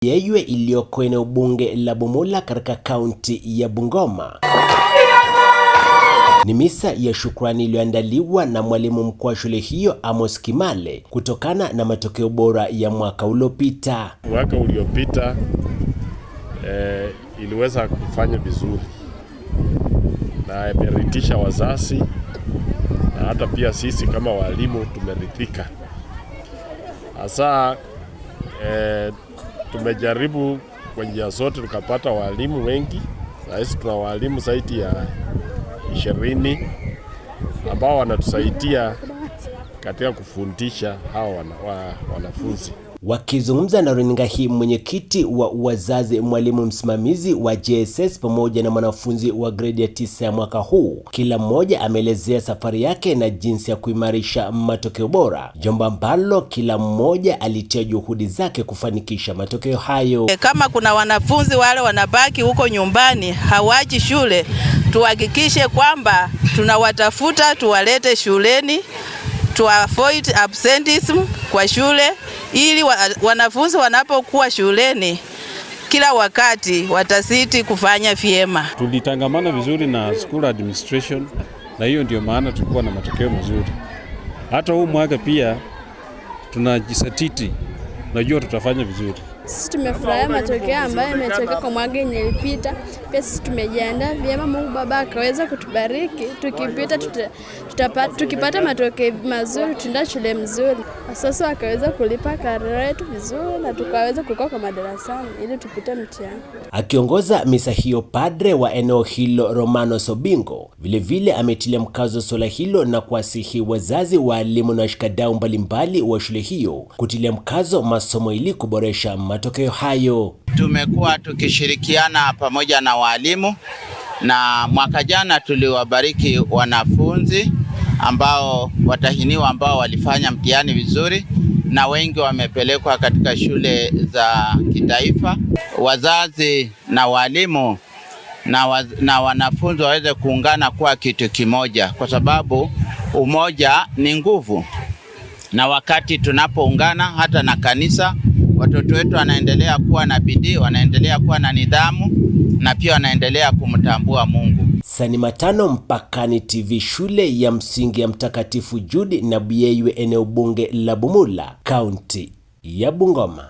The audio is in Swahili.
Buyeywe iliyoko eneo bunge la Bumula katika kaunti ya Bungoma. Ni misa ya shukrani iliyoandaliwa na mwalimu mkuu wa shule hiyo Amos Kimale kutokana na matokeo bora ya mwaka uliopita. Mwaka uliopita iliweza kufanya vizuri na imeritisha wazazi na hata pia sisi kama walimu tumeridhika. Hasa tumejaribu kwa njia zote tukapata walimu wengi. Sasa tuna walimu zaidi ya 20 ambao wanatusaidia katika kufundisha hao wanafunzi. Wakizungumza na runinga hii, mwenyekiti wa wazazi, mwalimu msimamizi wa JSS pamoja na mwanafunzi wa grade ya 9 ya mwaka huu, kila mmoja ameelezea safari yake na jinsi ya kuimarisha matokeo bora, jambo ambalo kila mmoja alitia juhudi zake kufanikisha matokeo hayo. Kama kuna wanafunzi wale wanabaki huko nyumbani hawaji shule, tuhakikishe kwamba tunawatafuta tuwalete shuleni, to avoid absenteeism kwa shule, ili wanafunzi wanapokuwa shuleni kila wakati watasiti kufanya vyema. Tulitangamana vizuri na school administration na hiyo ndio maana tulikuwa na matokeo mazuri. Hata huu mwaka pia tunajisatiti, najua tutafanya vizuri. Sisi tumefurahia matokeo ambayo yametokea kwa mwaka uliopita. Pia sisi tumejiandaa vyema, Mungu Baba akaweza kutubariki. Tukipata matokeo mazuri tutaenda shule mzuri. Sasa akaweza kulipa karo yetu vizuri na tukaweza kukaa kwa madarasani ili tupite mtihani. Akiongoza misa hiyo, padre wa eneo hilo Romano Sobingo vilevile ametilia mkazo swala hilo na kuasihi wazazi, walimu na washikadau mbalimbali wa shule hiyo kutilia mkazo masomo ili kuboresha matokeo hayo. Tumekuwa tukishirikiana pamoja na walimu, na mwaka jana tuliwabariki wanafunzi ambao watahiniwa ambao walifanya mtihani vizuri na wengi wamepelekwa katika shule za kitaifa. Wazazi na walimu na wanafunzi waweze kuungana kuwa kitu kimoja, kwa sababu umoja ni nguvu. Na wakati tunapoungana hata na kanisa, watoto wetu wanaendelea kuwa na bidii, wanaendelea kuwa na nidhamu na pia wanaendelea kumtambua Mungu. Sani Matano, Mpakani TV, shule ya msingi ya Mtakatifu Jude na Buyeywe, eneo bunge la Bumula, kaunti ya Bungoma.